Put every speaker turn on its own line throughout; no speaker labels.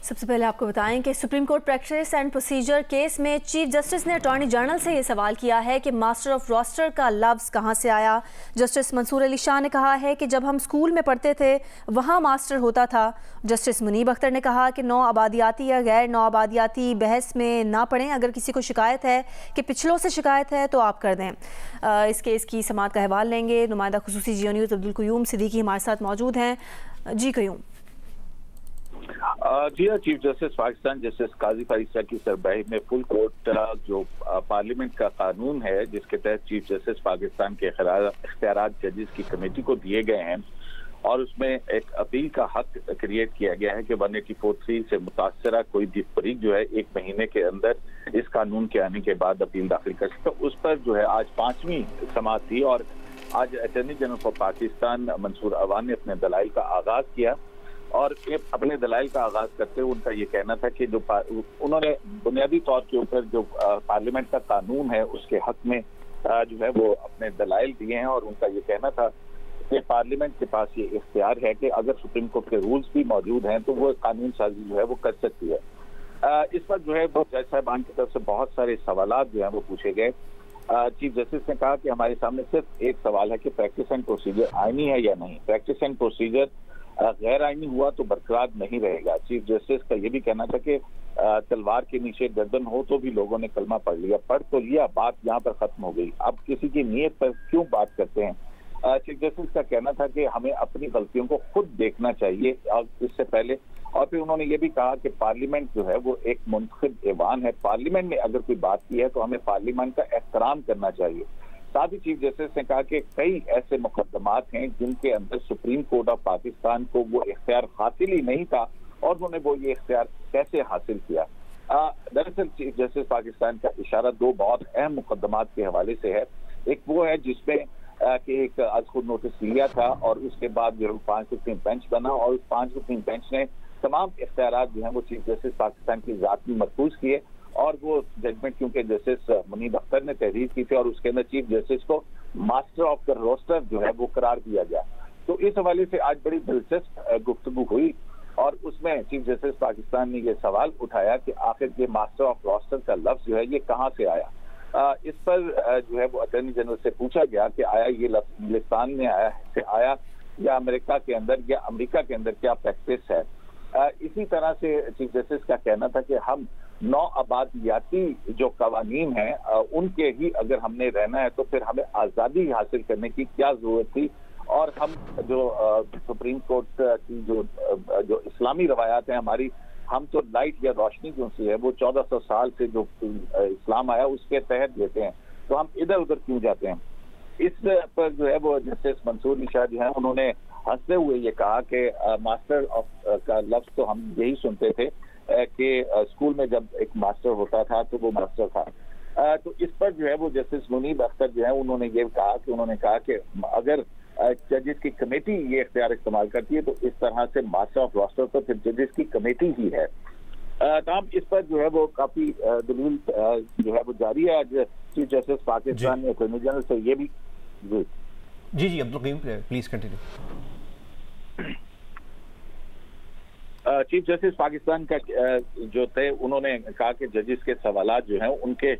सबसे पहले आपको बताएं कि supreme court practice and procedure case में चीफ जस्टिस ने अटॉर्नी जनरल से ये सवाल किया है कि मास्टर ऑफ रोस्टर का लफ्ज़ कहां से आया। जस्टिस मंसूर अली शाह ने कहा है कि जब हम स्कूल में पढ़ते थे वहां मास्टर होता था। जस्टिस मुनीब अख्तर ने कहा कि नौ आबादियाती या गैर नौ आबादियाती बहस में ना पढ़ें। अगर किसी को शिकायत है कि पिछलों से शिकायत है तो आप कर दें। इस केस की समाअत का अहवाल लेंगे। नुमाइंदा खुसूसी जियो न्यूज़ अब्दुल क़य्यूम सिद्दीकी हमारे साथ मौजूद हैं। जी क़य्यूम।
जी हाँ, चीफ जस्टिस पाकिस्तान जस्टिस काजी फारिसा की सरबराही में फुल कोर्ट जो पार्लियामेंट का कानून है जिसके तहत चीफ जस्टिस पाकिस्तान के इख्तियारात जजेस की कमेटी को दिए गए हैं और उसमें एक अपील का हक क्रिएट किया गया है कि 184(3) से मुतासरा कोई भी फरीक जो है 1 महीने के अंदर इस कानून के आने के बाद अपील दाखिल कर सकता। उस पर जो है आज 5वीं समाअत थी और आज attorney general for Pakistan Mansoor Awan ने अपने दलाइल का आगाज किया और अपने दलाइल का आगाज करते हुए उनका ये कहना था कि जो उन्होंने बुनियादी तौर के ऊपर जो पार्लियामेंट का कानून है उसके हक में जो है वो अपने दलाइल दिए हैं और उनका ये कहना था कि पार्लियामेंट के पास ये इख्तियार है कि अगर सुप्रीम कोर्ट के रूल्स भी मौजूद हैं तो वो कानून साजी जो है वो कर सकती है। इस पर जो है वो जज साहबान की तरफ से बहुत सारे सवालात जो है वो पूछे गए। चीफ जस्टिस ने कहा कि हमारे सामने सिर्फ एक सवाल है कि प्रैक्टिस एंड प्रोसीजर आईनी है या नहीं। प्रैक्टिस एंड प्रोसीजर गैर आईनी हुआ तो बरकरार नहीं रहेगा। चीफ जस्टिस का ये भी कहना था कि तलवार के नीचे गर्दन हो तो भी लोगों ने कलमा पढ़ लिया, पढ़ तो लिया, बात यहाँ पर खत्म हो गई, अब किसी की नीयत पर क्यों बात करते हैं। चीफ जस्टिस का कहना था कि हमें अपनी गलतियों को खुद देखना चाहिए और इससे पहले। और फिर उन्होंने ये भी कहा कि पार्लियामेंट जो है वो एक मुंतखब ऐवान है, पार्लियामेंट ने अगर कोई बात की है तो हमें पार्लियामेंट का एहतराम करना चाहिए। साथ ही चीफ जस्टिस ने कहा कि कई ऐसे मुकदमात हैं जिनके अंदर सुप्रीम कोर्ट ऑफ पाकिस्तान को वो इख्तियार हासिल ही नहीं था और उन्होंने वो ये इख्तियार कैसे हासिल किया। दरअसल चीफ जस्टिस पाकिस्तान का इशारा 2 बहुत अहम मुकदमात के हवाले से है। एक वो है जिसमें कि एक आज खुद नोटिस लिया था और उसके बाद जो 5 रुकनी बेंच बना और उस 5 रुकनी बेंच ने तमाम इख्तियारात जो हैं वो चीफ जस्टिस पाकिस्तान की जात में मरकूज किए और वो जजमेंट क्योंकि जस्टिस मुनीब अख्तर ने तहरीर की थी और उसके अंदर चीफ जस्टिस को मास्टर ऑफ द रोस्टर जो है वो करार दिया गया। तो इस हवाले से आज बड़ी दिलचस्प गुफ्तगू हुई और उसमें चीफ जस्टिस पाकिस्तान ने ये सवाल उठाया कि आखिर ये मास्टर ऑफ रोस्टर का लफ्ज जो है ये कहाँ से आया। इस पर जो है वो अटॉर्नी जनरल से पूछा गया कि आया ये लफ्ज इंग्लिस्तान में आया या अमेरिका के अंदर या अमेरिका के अंदर क्या प्रैक्टिस है। इसी तरह से चीफ जस्टिस का कहना था कि हम 9 आबादियाती जो कवानीन हैं उनके ही अगर हमने रहना है तो फिर हमें आज़ादी हासिल करने की क्या जरूरत थी और हम जो सुप्रीम कोर्ट की जो इस्लामी रवायात हैं हमारी, हम तो लाइट या रोशनी जो सी है वो 1400 साल से जो इस्लाम आया उसके तहत लेते हैं, तो हम इधर उधर क्यों जाते हैं। इस पर जो है वो जस्टिस मंसूर अली शाह जो है उन्होंने हंसते हुए ये कहा कि मास्टर ऑफ का लफ्ज तो हम यही सुनते थे कि स्कूल में जब एक मास्टर होता था तो वो मास्टर था। तो इस पर जो है वो जस्टिस मुनीब अख्तर जो है उन्होंने ये कहा कि अगर जजेस की कमेटी ये इख्तियार इस्तेमाल करती है तो इस तरह से मास्टर ऑफ रोस्टर तो फिर जजेस की कमेटी ही है। तमाम इस पर जो है वो काफी दलील जो है वो जारी है। आज चीफ जस्टिस पाकिस्तान ने अटॉर्नी जनरल से ये भी
ji Abdul Qayyum please continue.
Chief justice Pakistan का जो थे उन्होंने कहा कि जजेस के सवालात जो हैं उनके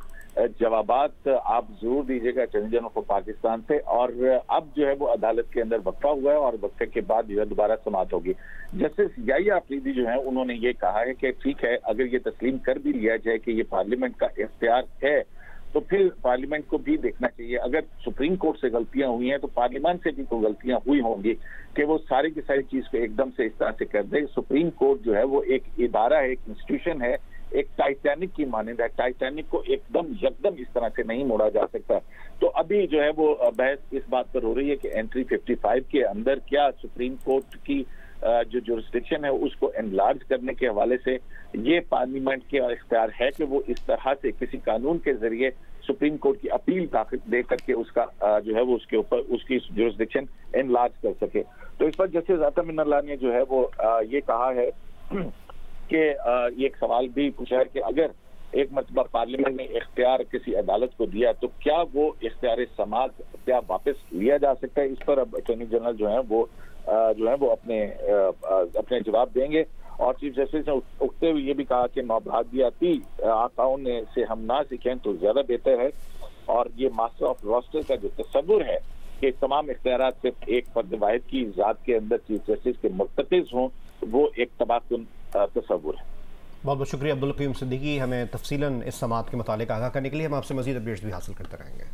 जवाबात आप जरूर दीजिएगा अटॉर्नी जनरल फॉर पाकिस्तान से। और अब जो है वो अदालत के अंदर वक्फा हुआ है और वक्फे के बाद जो है दोबारा समाअत होगी। जस्टिस याहिया अफरीदी जो है उन्होंने ये कहा है कि ठीक है अगर ये तस्लीम कर भी लिया जाए कि ये पार्लियामेंट का इख्तियार है तो फिर पार्लियामेंट को भी देखना चाहिए। अगर सुप्रीम कोर्ट से गलतियां हुई हैं तो पार्लियामेंट से भी तो गलतियां हुई होंगी कि वो सारी की सारी चीज को एकदम से इस तरह से कर दे। सुप्रीम कोर्ट जो है वो एक इदारा है, एक इंस्टीट्यूशन है, एक टाइटैनिक की मानंद है। टाइटैनिक को एकदम यकदम इस तरह से नहीं मोड़ा जा सकता। तो अभी जो है वो बहस इस बात पर हो रही है कि एंट्री 55 के अंदर क्या सुप्रीम कोर्ट की जो जुरिस्डिक्शन है उसको एनलार्ज करने के हवाले से ये पार्लियामेंट के इख्तियार है कि वो इस तरह से किसी कानून के जरिए सुप्रीम कोर्ट की अपील दे करके उसका जो है वो उसके ऊपर उसकी जुरिस्डिक्शन एनलार्ज कर सके। तो इस पर जस्टिस अता मिनल्लाह ने जो है वो ये कहा है कि ये एक सवाल भी पूछा है कि अगर एक मरतबा पार्लियामेंट ने इख्तियार किसी अदालत को दिया तो क्या वो इख्तियार समाअत क्या वापस लिया जा सकता है। इस पर अब अटॉर्नी जनरल जो है वो अपने जवाब देंगे। और चीफ जस्टिस ने उठते हुए ये भी कहा कि नौभाग्याती आकाओं ने से हम ना सीखें तो ज्यादा बेहतर है, और ये मास्टर ऑफ रोस्टर का जो तस्वुर है कि तमाम इख्तियार सिर्फ एक फर्द वाहिद की ज़ात के अंदर चीफ जस्टिस के मुर्तकिज हों, वो एक तबाहकुन तस्वुर है।
बहुत बहुत शुक्रिया अब्दुल क़य्यूम सिद्दीकी, हमें तफसीलन इस समाअत के मुतालिक आगाह करने के लिए। हम आपसे मज़ीद अपडेट्स भी हासिल करते रहेंगे।